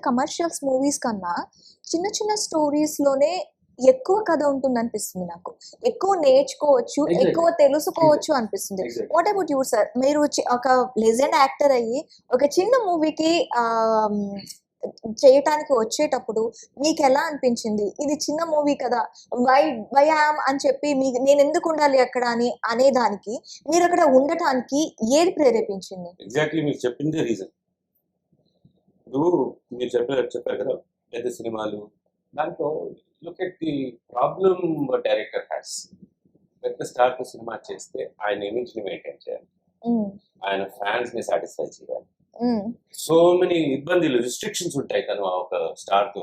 Commercials movies కన్నా చిన్న చిన్న స్టోరీస్ లోనే ఎక్కువ కథ ఉంటుంది అనిపిస్తుంది నాకు. ఎక్కువ నేర్చుకోవచ్చు, Exactly. ఎక్కువ తెలుసుకోవచ్చు Exactly. అనిపిస్తుంది. Exactly. What about you sir? మీరు ఒక లెజెండ్ యాక్టర్ అయ్యి ఒక చిన్న మూవీకి చేయటానికి వచ్చేటప్పుడు మీకు ఎలా అనిపించింది? ఇది చిన్న మూవీ కదా, వై వై యామ్ అని చెప్పి నేను ఎందుకు ఉండాలి అక్కడ అని అనేదానికి మీరు అక్కడ ఉండటానికి ఏది ప్రేరేపించింది? ఎగ్జాక్ట్లీ మీరు చెప్పిందే రీజన్. ఇప్పుడు మీరు చెప్పారు కదా పెద్ద సినిమాలు, దాంట్లో look at the problem director has. పెద్ద స్టార్తో సినిమా చేస్తే ఆయన ఇమేజ్ని మెయింటైన్ చేయాలి, ఆయన ఫ్యాన్స్ ని సాటిస్ఫై చేయాలి. సో మెనీ ఇబ్బందులు, రిస్ట్రిక్షన్స్ ఉంటాయి తను ఒక స్టార్తో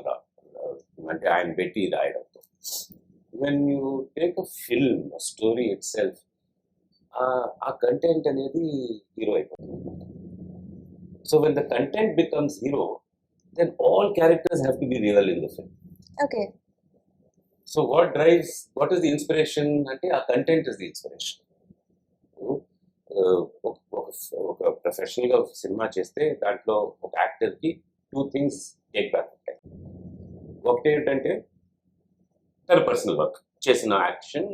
అంటే ఆయన పెట్టి రాయడంతో. When you take a film story itself, ఆ కంటెంట్ అనేది హీరో అయిపోతుంది. So when the content becomes hero, then all characters have to be real in the film. Okay. So what is the inspiration? Ante our content is the inspiration. ఒక ప్రొఫెషనల్గా cinema చేస్తే దాంట్లో ఒక యాక్టర్కి 2 things take back ఉంటాయి. ఒకటి ఏంటంటే తన personal work చేసిన యాక్షన్,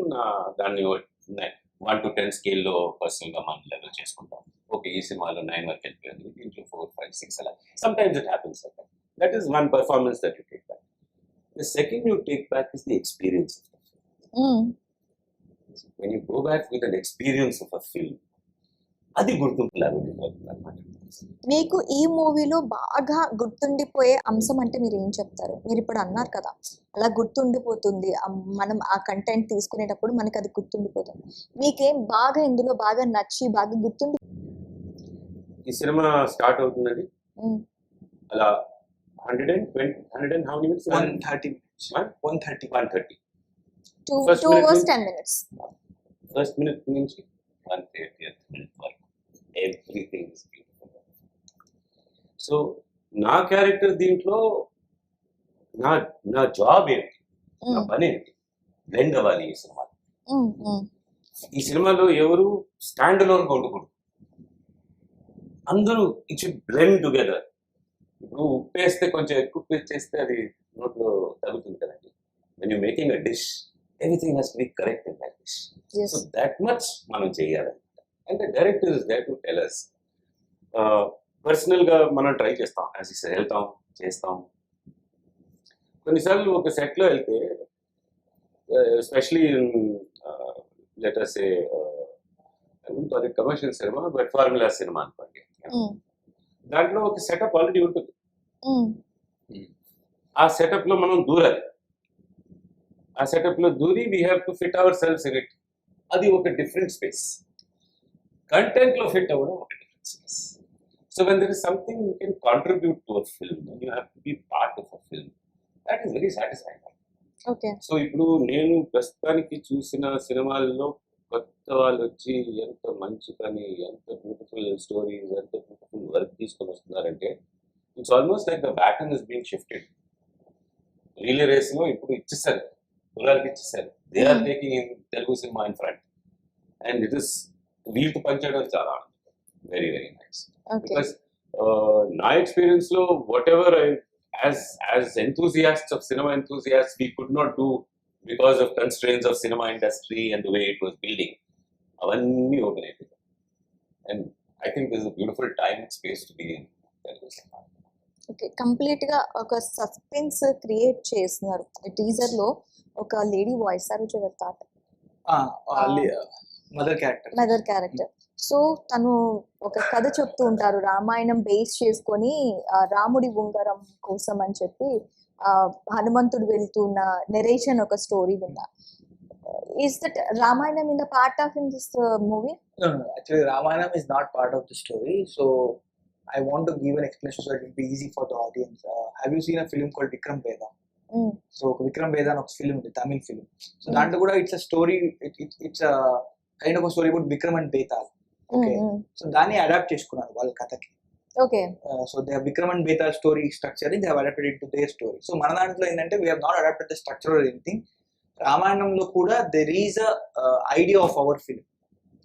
దాన్ని 1 to 10 స్కేల్లో పర్సనల్గా మనం లెవెల్ చేసుకుంటాం. ఓకే, ఈ సినిమాలో 9 వరకు వెళ్ళిపోయింది, దీంట్లో 4, 5, 6 అలా. Sometimes it happens like that. That is one performance that you take back. The second you take back is the experience. When you go back with an experience of a film, అది గుర్తుంపులాగా ఉండిపోతుంది అన్నమాట. మీకు ఈ మూవీలో బాగా గుర్తుండిపోయే అంశం అంటే మీరు ఏం చెప్తారు? మీరు ఇప్పుడు అన్నారు కదా అలా గుర్తుండిపోతుంది, మనం ఆ కంటెంట్ తీసుకునేటప్పుడు మనకి అది గుర్తుండిపోతుంది. మీకేం బాగా ఇందులో బాగా నచ్చి బాగా గుర్తుండి? ఈ సినిమా స్టార్ట్ అవుతుందండి, అలా 120 how many minutes? 130 minutes. 130. 2 First hours minute 10 minutes. First minute నుంచి 130th minute వరకు ఎవ్రీథింగ్ ఇస్ బ్యూటిఫుల్. సో నా క్యారెక్టర్ దీంట్లో నా జాబ్ ఏంటి, నా పని ఏంటి, బ్లెండ్ అవ్వాలి ఈ సినిమాలో. ఈ సినిమాలో ఎవరు స్టాండ్ అలోన్గా ఉండకూడదు, అందరూ ఇట్ షుడ్ బ్లెండ్ టుగెదర్. ఇప్పుడు ఉప్పు వేస్తే కొంచెం ఎక్కువ ఉప్పు చేస్తే అది నోట్లో తగ్గుతుంది కదండి. When you making a dish, everything has to be correct in that dish. So that much మనం చేయాలి. And the director is there to tell us. పర్సనల్గా మనం ట్రై చేస్తాం, యాజ్ ఇస్ వెళ్తాం చేస్తాం. కొన్నిసార్లు ఒక సెట్లో వెళ్తే, ఎస్పెషలీ లెట్ us say అది commercial cinema but formula cinema అనుకోండి, దాంట్లో ఒక సెటప్ ఆల్రెడీ ఉంటుంది. ఆ సెటప్లో మనం దూరాలి, ఆ సెటప్లో దూరి we have to fit our selfs in it. అది ఒక డిఫరెంట్ స్పేస్. కంటెంట్లో ఫిట్ అవ్వడం ఒక different space. So when there is something you can contribute to a film and you have to be part of a film, that is very satisfying. Okay. So ఇప్పుడు నేను ప్రస్తుతానికి చూసిన సినిమాల్లో కొత్త వాళ్ళు వచ్చి ఎంత మంచి పని, ఎంత బ్యూటిఫుల్ స్టోరీస్, ఎంత బ్యూటిఫుల్ వర్క్ తీసుకొని వస్తున్నారంటే, it's almost like the baton is being shifted. Relay రేస్లో ఇప్పుడు ఇచ్చేసారు, కులాలకి ఇచ్చేసారు. They are taking in Telugu cinema in front, and it is వీళ్ళతో పనిచేయడం చాలా వెరీ వెరీ నైస్. బికాస్ నా ఎక్స్పీరియన్స్లో whatever as enthusiasts of cinema enthusiasts, we could not do because of constraints of cinema industry and the way it was building. Avanni open ayipindi, and I think this is a beautiful time and space to be in Telugu cinema. Okay. కంప్లీట్గా ఒక suspense create చేస్తున్నారు. టీజర్లో ఒక lady voice తాట mother character. So తను ఒక కథ చెప్తూ ఉంటారు, రామాయణం బేస్ చేసుకొని రాముడి ఉంగరం కోసం అని చెప్పి హనుమంతుడు వెళ్తున్న నెరేషన్ ఒక స్టోరీ విన్నా. Is that Ramayanam in the part of in this movie? No, actually Ramayana is not part of the story, so I want to give an explanation so that it will be easy for the audience. Have you seen a film called Vikram Vedha? So Vikram Vedha is a film, a Tamil film. So that kuda it's a story, it's a kind of a story about Vikram and Betal. Okay. So దాన్ని adapt చేసుకున్నారు వాళ్ళ కథకి. Okay. So they Vikram and Betal story structure they have adapted it to their story. So మన దాంట్లో ఏంటంటే we have not adapted the structure or anything. రామాయణంలో కూడా there is a idea of our film.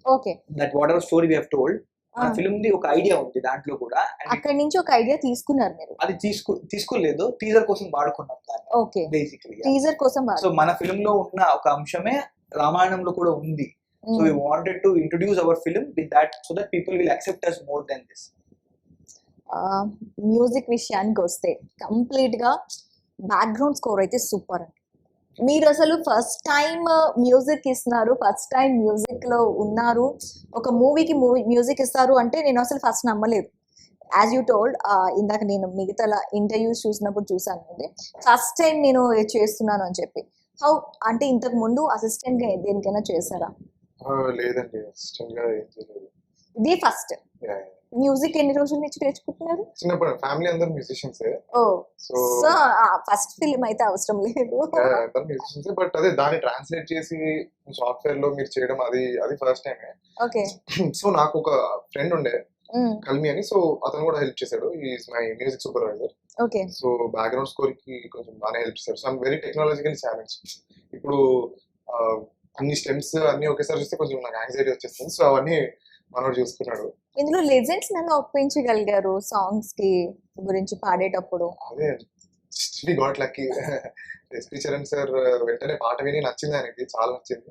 Okay. That whatever story we have told, మన film ది ఒక idea ఉంది దాంట్లో కూడా and అక్కడి నుంచి ఒక ఐడియా తీసుకున్నారు మీరు. అది తీసుకోలేదు, టీజర్ కోసం వాడుకున్నాం దాన్ని ఓకే, బేసిక్లీ. టీజర్ కోసం సో మన ఫిల్మ్ లో ఉన్న ఒక అంశమే రామాయణంలో కూడా ఉంది. So we wanted to introduce our film with that so that people will accept us more than this. Music విషయానికి వస్తే కంప్లీట్ గా బ్యాక్గ్రౌండ్ స్కోర్ అయితే సూపర్ అండి. మీరు అసలు ఫస్ట్ టైం మ్యూజిక్ ఇస్తున్నారు, ఫస్ట్ టైం మ్యూజిక్ లో ఉన్నారు, ఒక మూవీకి మ్యూజిక్ ఇస్తారు అంటే నేను అసలు ఫస్ట్ నమ్మలేదు. యాజ్ యూ టోల్డ్, ఇందాక నేను మిగతా ఇంటర్వ్యూస్ చూసినప్పుడు చూసాను అండి, ఫస్ట్ టైం నేను చేస్తున్నాను అని చెప్పి. హౌ అంటే ఇంతకు ముందు అసిస్టెంట్ గా దేనికైనా చేశారా? లేదండి, అసిస్టెంట్ గా ఏం చేయలేదు. ఇది ఫస్ట్ మ్యూజిక్ ఎన్ని రోజుల నుంచి నేర్చుకుంటున్నారు? చిన్నప్పుడు ఫ్యామిలీ అందరూ మ్యూజిషియన్స్. ఓ, సో సో ఫస్ట్ ఫిల్మ్ అయితే అవసరం లేదు. అందరూ మ్యూజిషియన్స్, బట్ అదే దాన్ని ట్రాన్స్లేట్ చేసి సాఫ్ట్వేర్ లో మీరు చేయడం అది ఫస్ట్ టైమే. ఓకే. సో నాకు ఒక ఫ్రెండ్ ఉండే కల్మి అని, సో అతను కూడా హెల్ప్ చేశాడు. Is my music supervisor. Okay. So background score కి కొంచెం బాగానే హెల్ప్ చేశాడు. So I'm very technological challenge. ఇప్పుడు అన్ని స్టెమ్స్ అన్ని ఒకేసారి చూస్తే కొంచెం నాకు యాంగ్జైటీ వచ్చేస్తుంది. సో అవన్నీ మనోడు చూసుకున్నాడు. ఇందులో లెజెండ్స్ నన్ను ఒప్పించగలిగారు సాంగ్స్ కి గురించి పాడేటప్పుడు. అదే got lucky. SP Charan sir వెంటనే పాట విని నచ్చింది ఆయనకి, చాలా నచ్చింది.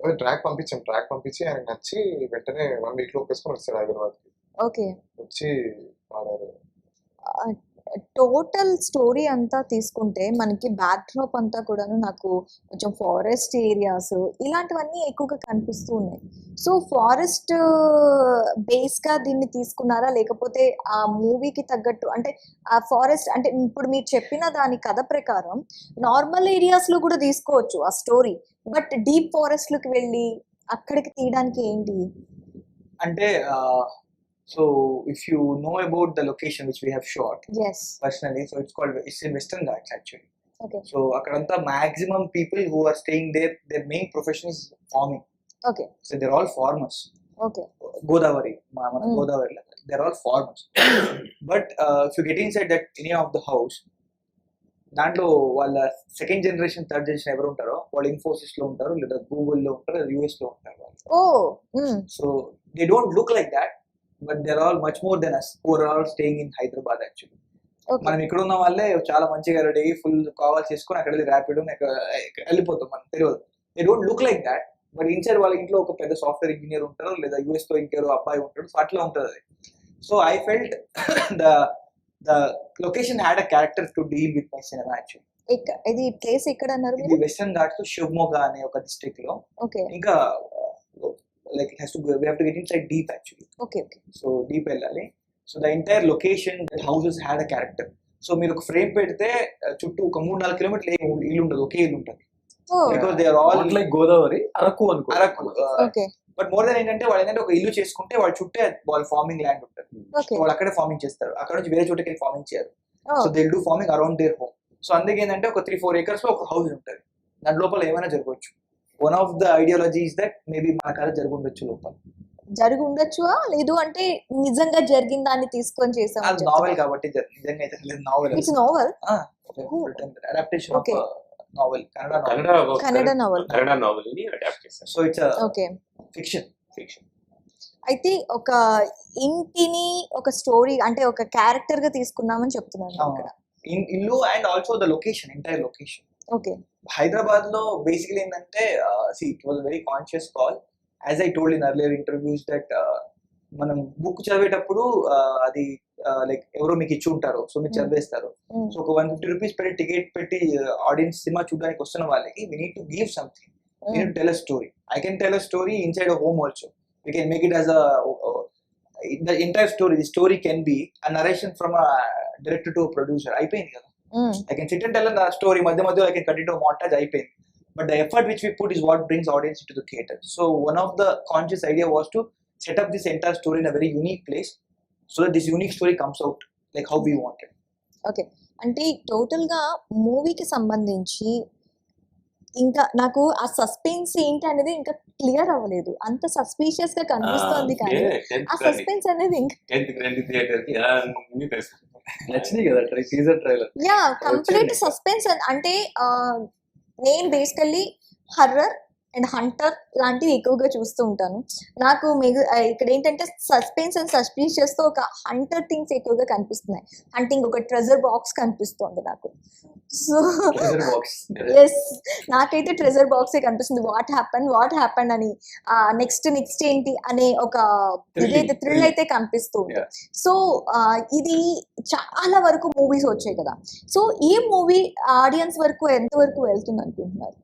నాకు ట్రాక్ పంపించి ఆయనకు నచ్చి వెంటనే 1 week లో ఒప్పేసుకొని వచ్చాడు హైదరాబాద్ కి. ఓకే. వచ్చి పాడారు. టోటల్ స్టోరీ అంతా తీసుకుంటే మనకి బ్యాక్ డ్రాప్ అంతా కూడాను నాకు కొంచెం ఫారెస్ట్ ఏరియాస్ ఇలాంటివన్నీ ఎక్కువగా కనిపిస్తూ ఉన్నాయి. సో ఫారెస్ట్ బేస్ గా దీన్ని తీసుకున్నారా, లేకపోతే ఆ మూవీకి తగ్గట్టు అంటే ఆ ఫారెస్ట్ అంటే ఇప్పుడు మీరు చెప్పిన దాని కథ ప్రకారం నార్మల్ ఏరియాస్ లో కూడా తీసుకోవచ్చు ఆ స్టోరీ, బట్ డీప్ ఫారెస్ట్ లోకి వెళ్ళి అక్కడికి తీయడానికి ఏంటి అంటే so if you know about the location which we have shot yes personally, so it's in Western Ghats actually. okay So akkadanta maximum people who are staying there, their main profession is farming. okay So they're all farmers. okay Godavari, mana Godavari, they're all farmers. But if you get inside that any of the house, దాంట్లో వాళ్ళ second generation third generation ఎవరు ఉంటారో వాళ్ళు ఇన్ఫోసిస్ లో ఉంటారు, లేదా Google లో ఉంటారు, లేదా యూఎస్ లో ఉంటారు వాళ్ళు. So they don't look like that, but they are all much more than us who are all staying in Hyderabad actually. మనం ఇక్కడ ఉన్న వాళ్ళే చాలా మంచిగా రెడీ ఫుల్ కాల్ చేసుకొని అక్కడ వెళ్ళి ర్యాపిడ్ వెళ్ళిపోతాం, మనకు తెలియదు. They don't look like that, but inside వాళ్ళ ఇంట్లో ఒక పెద్ద సాఫ్ట్వేర్ ఇంజనీర్ ఉంటారు, లేదా యూఎస్ లో ఇంకెవరో అబ్బాయి ఉంటాడు. సో అట్లా ఉంటుంది అది. So I felt the location had a character to deal with my cinema actually. ఇది ప్లేస్ ఎక్కడ అన్నారు ఇది వెస్టర్న్ ఘాట్స్ షివమోగా అనే ఒక డిస్ట్రిక్ట్ లో. ఓకే. ఇంకా like it has to go, we have to get inside deep actually. Okay. Okay. So deep వెళ్ళాలి. So the entire location that houses had a character. So మీరు ఒక ఫ్రేమ్ పెడితే చుట్టూ ఒక 3-4 కిలోమీటర్లు ఇల్లు ఉంటుంది, ఒకే ఇల్లు ఉంటుంది. Because they are all like Godavari, Araku అనుకో. Araku. Okay. But more than ఏంటంటే వాళ్ళు ఏంటంటే ఒక ఇల్లు చేసుకుంటే వాళ్ళ చుట్టే వాళ్ళ ఫార్మింగ్ ల్యాండ్ ఉంటుంది. ఓకే. వాళ్ళు అక్కడే ఫార్మింగ్ చేస్తారు, అక్కడ నుంచి వేరే చోటకి వెళ్ళి ఫార్మింగ్ చేయరు. Oh. So they do farming around their home. సో అందుకే ఏంటంటే ఒక 3-4 acres లో ఒక హౌస్ ఉంటుంది, దాని లోపల ఏమైనా జరగవచ్చు. One of the ideologies that maybe మన కథ జరుగుండొచ్చు లోపల. జరిగి ఉండొచ్చా, లేదు అంటే నిజంగా జరిగిన దాన్ని తీసుకొని చేసాం. అది నావెల్ కాబట్టి నిజంగా అయితే లేదు, novel. It's novel, adaptation of novel, Kannada novel. Kannada novel ని అడాప్ట్ చేశారు. So it's okay. ఫిక్షన్. అయితే ఒక ఇంటిని ఒక స్టోరీ అంటే ఒక క్యారెక్టర్ గా తీసుకున్నామని చెప్తున్నాను ఇక్కడ. ఇల్లు and also the location, entire location. Okay. Hyderabad లో బేసికలీ ఏంటంటే it was very conscious call. As I told in earlier interviews that మనం బుక్ చదివేటప్పుడు అది లైక్ ఎవరో మీకు ఇచ్చి ఉంటారు, సో మీరు చదివేస్తారు. సో ఒక 150 రూపీస్ పెట్టి టికెట్ పెట్టి ఆడియన్స్ సినిమా చూడడానికి వస్తున్న వాళ్ళకి we need to give something, we need to tell a story. I can tell a story inside a home also. We can make it as the entire story. The story can be a narration from a director to a producer. అయిపోయింది కదా. I can sit and tell a story, మధ్య I can cut it to a montage, అయిపోయింది. But the effort which we put is what brings audience into the theater. So one of the conscious idea was to set up this entire story in a very unique place, so that this unique story comes out like how we wanted. Okay. అంటే total గా మూవీకి సంబంధించి ఇంకా నాకు ఆ suspense ఏంటి అనేది ఇంకా క్లియర్ అవ్వలేదు. అంత సస్పీషియస్ గా కనిపిస్తుంది కానీ ఆ సస్పెన్స్ అనేది ఇంకా నచ్చినాయి కదా teaser trailer. Yeah complete suspense. అంటే నేను బేసికల్లీ హర్రర్ అండ్ హంటర్ లాంటివి ఎక్కువగా చూస్తూ ఉంటాను. నాకు ఇక్కడ ఏంటంటే సస్పెన్స్ అండ్ సస్పీషియస్ తో ఒక హంటర్ థింగ్స్ ఎక్కువగా కనిపిస్తున్నాయి. హంటింగ్ ఒక ట్రెజర్ బాక్స్ కనిపిస్తుంది నాకు. సో బాక్స్ ఎస్, నాకైతే ట్రెజర్ బాక్సే కనిపిస్తుంది. వాట్ హ్యాపన్ అని నెక్స్ట్ ఏంటి అనే ఒక ఇదైతే థ్రిల్ అయితే కనిపిస్తుంది. సో ఇది చాలా వరకు మూవీస్ వచ్చాయి కదా. సో ఈ మూవీ ఆడియన్స్ వరకు ఎంత వరకు వెళ్తుంది అనుకుంటున్నారు?